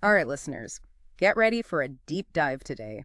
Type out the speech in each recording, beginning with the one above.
All right, listeners, get ready for a deep dive today.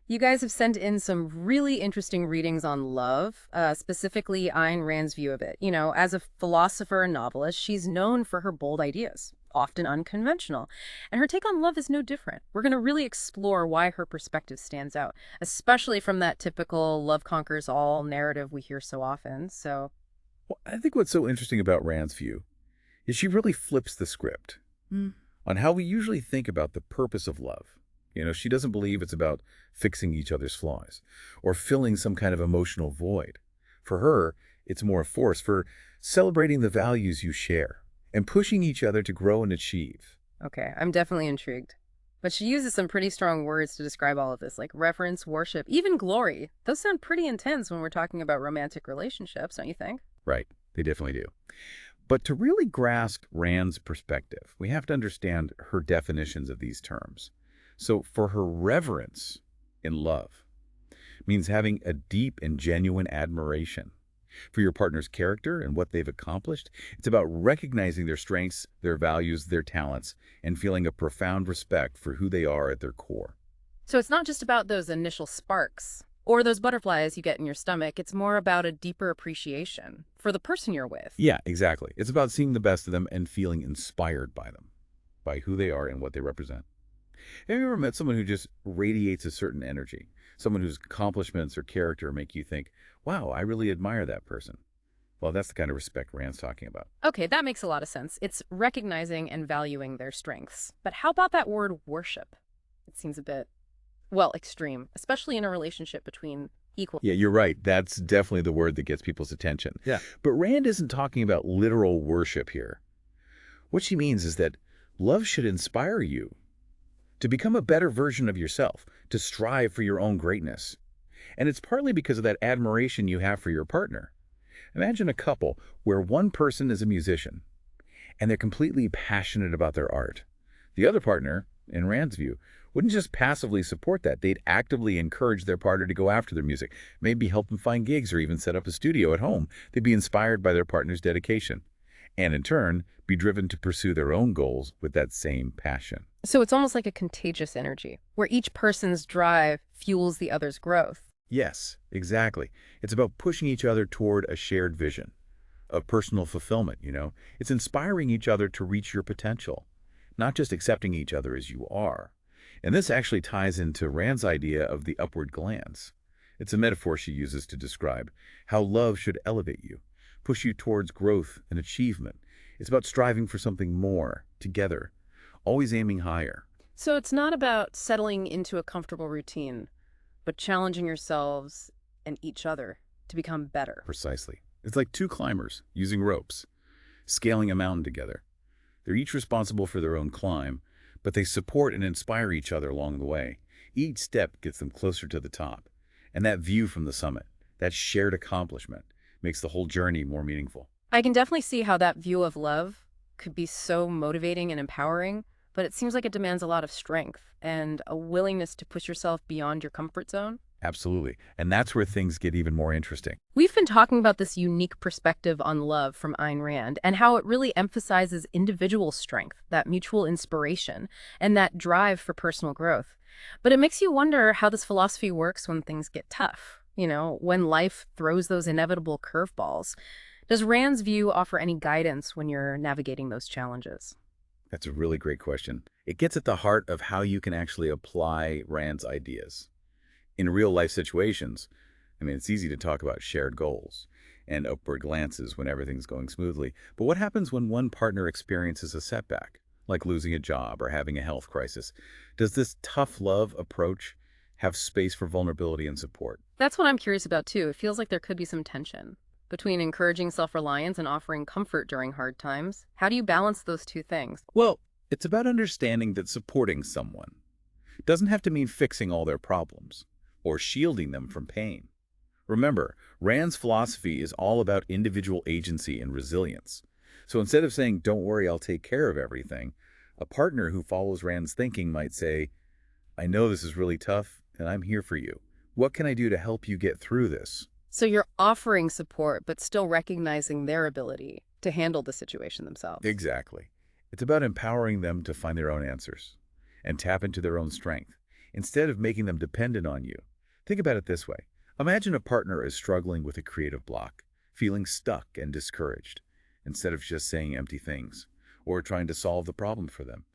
You guys have sent in some really interesting readings on love, specifically Ayn Rand's view of it. As a philosopher and novelist, she's known for her bold ideas, often unconventional. And her take on love is no different. We're going to really explore why her perspective stands out, especially from that typical love conquers all narrative we hear so often. Well, I think what's so interesting about Rand's view is she really flips the script Mm. on how we usually think about the purpose of love. She doesn't believe it's about fixing each other's flaws or filling some kind of emotional void. For her, it's more a force for celebrating the values you share and pushing each other to grow and achieve. Okay, I'm definitely intrigued. But she uses some pretty strong words to describe all of this, like reverence, worship, even glory. Those sound pretty intense when we're talking about romantic relationships, don't you think? Right, they definitely do. But to really grasp Rand's perspective, we have to understand her definitions of these terms. So for her, reverence in love means having a deep and genuine admiration for your partner's character and what they've accomplished. It's about recognizing their strengths, their values, their talents, and feeling a profound respect for who they are at their core. So it's not just about those initial sparks or those butterflies you get in your stomach. It's more about a deeper appreciation for the person you're with. Yeah, exactly. It's about seeing the best of them and feeling inspired by them, by who they are and what they represent. Have you ever met someone who just radiates a certain energy? Someone whose accomplishments or character make you think, wow, I really admire that person. Well, that's the kind of respect Rand's talking about. Okay, that makes a lot of sense. It's recognizing and valuing their strengths. But how about that word worship? It seems a bit, well, extreme, especially in a relationship between equal. Yeah, you're right. That's definitely the word that gets people's attention. Yeah. But Rand isn't talking about literal worship here. What she means is that love should inspire you to become a better version of yourself, to strive for your own greatness. And it's partly because of that admiration you have for your partner. Imagine a couple where one person is a musician and they're completely passionate about their art. The other partner, in Rand's view, wouldn't just passively support that. They'd actively encourage their partner to go after their music, maybe help them find gigs or even set up a studio at home. They'd be inspired by their partner's dedication and, in turn, be driven to pursue their own goals with that same passion. So it's almost like a contagious energy, where each person's drive fuels the other's growth. Yes, exactly. It's about pushing each other toward a shared vision of personal fulfillment. It's inspiring each other to reach your potential, not just accepting each other as you are. And this actually ties into Rand's idea of the upward glance. It's a metaphor she uses to describe how love should elevate you, push you towards growth and achievement. It's about striving for something more, together, always aiming higher. So it's not about settling into a comfortable routine, but challenging yourselves and each other to become better. Precisely. It's like two climbers using ropes, scaling a mountain together. They're each responsible for their own climb, but they support and inspire each other along the way. Each step gets them closer to the top. And that view from the summit, that shared accomplishment, makes the whole journey more meaningful. I can definitely see how that view of love could be so motivating and empowering, but it seems like it demands a lot of strength and a willingness to push yourself beyond your comfort zone. Absolutely. And that's where things get even more interesting. We've been talking about this unique perspective on love from Ayn Rand and how it really emphasizes individual strength, that mutual inspiration, and that drive for personal growth. But it makes you wonder how this philosophy works when things get tough, when life throws those inevitable curveballs. Does Rand's view offer any guidance when you're navigating those challenges? That's a really great question. It gets at the heart of how you can actually apply Rand's ideas. In real life situations, it's easy to talk about shared goals and upward glances when everything's going smoothly. But what happens when one partner experiences a setback, like losing a job or having a health crisis? Does this tough love approach have space for vulnerability and support? That's what I'm curious about, too. It feels like there could be some tension between encouraging self-reliance and offering comfort during hard times. How do you balance those two things? Well, it's about understanding that supporting someone doesn't have to mean fixing all their problems or shielding them from pain. Remember, Rand's philosophy is all about individual agency and resilience. So instead of saying, don't worry, I'll take care of everything, a partner who follows Rand's thinking might say, I know this is really tough, and I'm here for you. What can I do to help you get through this? So you're offering support, but still recognizing their ability to handle the situation themselves. Exactly. It's about empowering them to find their own answers and tap into their own strength, instead of making them dependent on you. Think about it this way. Imagine a partner is struggling with a creative block, feeling stuck and discouraged, instead of just saying empty things, or trying to solve the problem for them.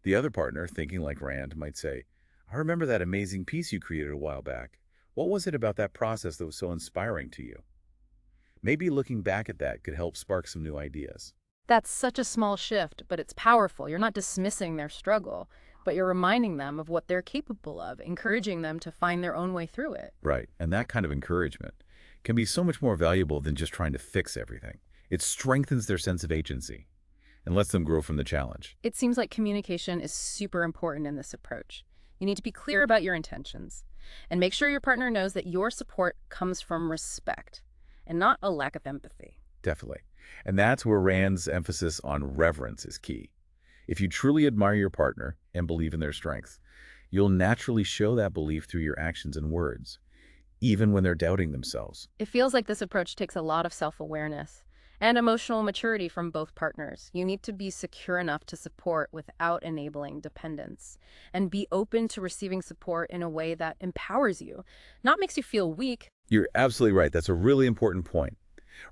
The other partner, thinking like Rand, might say, I remember that amazing piece you created a while back. What was it about that process that was so inspiring to you? Maybe looking back at that could help spark some new ideas. That's such a small shift, but it's powerful. You're not dismissing their struggle, but you're reminding them of what they're capable of, encouraging them to find their own way through it. Right, and that kind of encouragement can be so much more valuable than just trying to fix everything. It strengthens their sense of agency and lets them grow from the challenge. It seems like communication is super important in this approach. You need to be clear about your intentions and make sure your partner knows that your support comes from respect and not a lack of empathy. Definitely. And that's where Rand's emphasis on reverence is key. If you truly admire your partner and believe in their strengths, you'll naturally show that belief through your actions and words, even when they're doubting themselves. It feels like this approach takes a lot of self-awareness and emotional maturity from both partners. You need to be secure enough to support without enabling dependence, and be open to receiving support in a way that empowers you, not makes you feel weak. You're absolutely right. That's a really important point.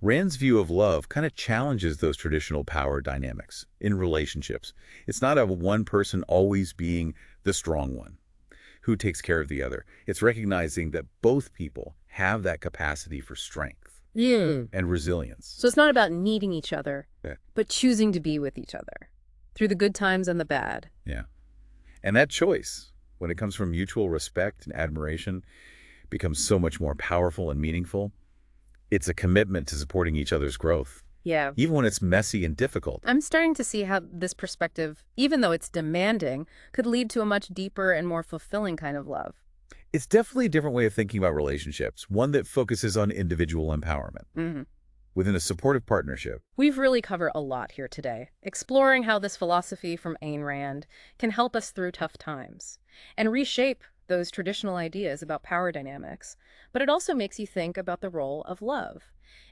Rand's view of love kind of challenges those traditional power dynamics in relationships. It's not of one person always being the strong one who takes care of the other. It's recognizing that both people have that capacity for strength and resilience. So it's not about needing each other, Yeah. but choosing to be with each other through the good times and the bad. Yeah. And that choice, when it comes from mutual respect and admiration, becomes so much more powerful and meaningful. It's a commitment to supporting each other's growth, Yeah. even when it's messy and difficult. I'm starting to see how this perspective, even though it's demanding, could lead to a much deeper and more fulfilling kind of love. It's definitely a different way of thinking about relationships, one that focuses on individual empowerment. Within a supportive partnership, We've really covered a lot here today, exploring how this philosophy from Ayn Rand can help us through tough times and reshape those traditional ideas about power dynamics. But it also makes you think about the role of love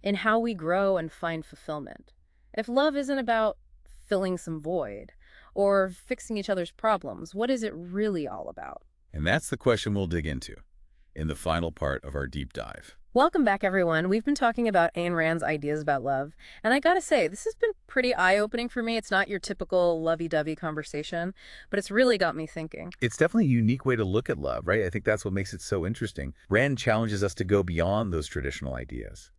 in how we grow and find fulfillment. If love isn't about filling some void or fixing each other's problems, what is it really all about? and that's the question we'll dig into in the final part of our deep dive. Welcome back, everyone. We've been talking about Ayn Rand's ideas about love, and I gotta say, this has been pretty eye-opening for me. It's not your typical lovey-dovey conversation, but it's really got me thinking. It's definitely a unique way to look at love, right? I think that's what makes it so interesting. Rand challenges us to go beyond those traditional ideas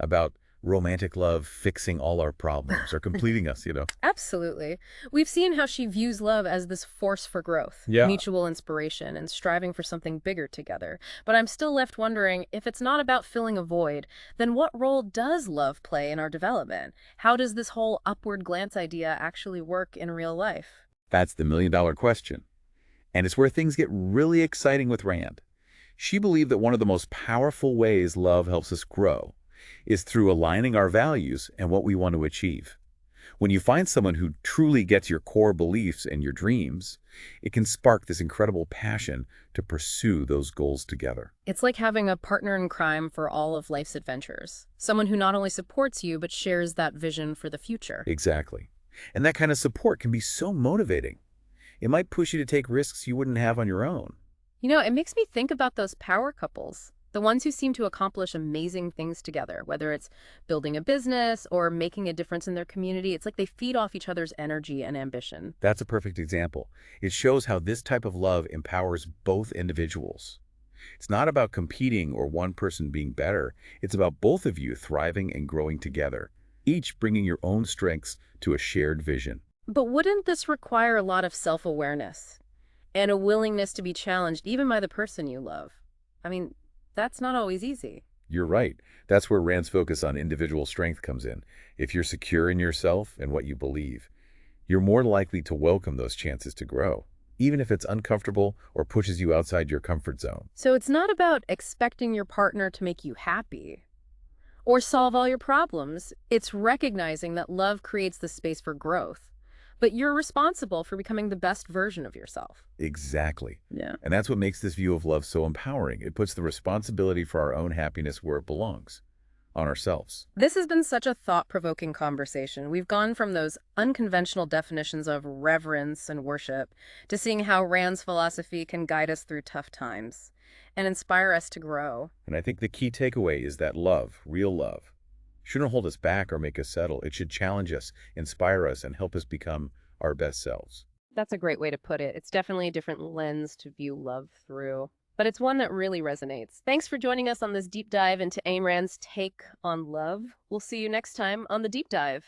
about romantic love fixing all our problems or completing us. Absolutely. We've seen how she views love as this force for growth, Yeah. mutual inspiration, and striving for something bigger together. But I'm still left wondering, if it's not about filling a void, then what role does love play in our development? How does this whole upward glance idea actually work in real life? That's the million-dollar question. And it's where things get really exciting with Rand. She believed that one of the most powerful ways love helps us grow is through aligning our values and what we want to achieve. When you find someone who truly gets your core beliefs and your dreams, it can spark this incredible passion to pursue those goals together. It's like having a partner in crime for all of life's adventures. Someone who not only supports you, but shares that vision for the future. Exactly. And that kind of support can be so motivating. It might push you to take risks you wouldn't have on your own. You know, it makes me think about those power couples. The ones who seem to accomplish amazing things together, whether it's building a business or making a difference in their community. It's like they feed off each other's energy and ambition. That's a perfect example. It shows how this type of love empowers both individuals. It's not about competing or one person being better. It's about both of you thriving and growing together, each bringing your own strengths to a shared vision. But wouldn't this require a lot of self-awareness and a willingness to be challenged even by the person you love? I mean, that's not always easy. You're right. That's where Rand's focus on individual strength comes in. If you're secure in yourself and what you believe, you're more likely to welcome those chances to grow, even if it's uncomfortable or pushes you outside your comfort zone. So it's not about expecting your partner to make you happy or solve all your problems. It's recognizing that love creates the space for growth, but you're responsible for becoming the best version of yourself. Exactly. Yeah. And that's what makes this view of love so empowering. It puts the responsibility for our own happiness where it belongs, on ourselves. This has been such a thought-provoking conversation. We've gone from those unconventional definitions of reverence and worship to seeing how Rand's philosophy can guide us through tough times and inspire us to grow. And I think the key takeaway is that love, real love, shouldn't hold us back or make us settle. It should challenge us, inspire us, and help us become our best selves. That's a great way to put it. It's definitely a different lens to view love through, but it's one that really resonates. Thanks for joining us on this deep dive into Ayn Rand's take on love. We'll see you next time on The Deep Dive.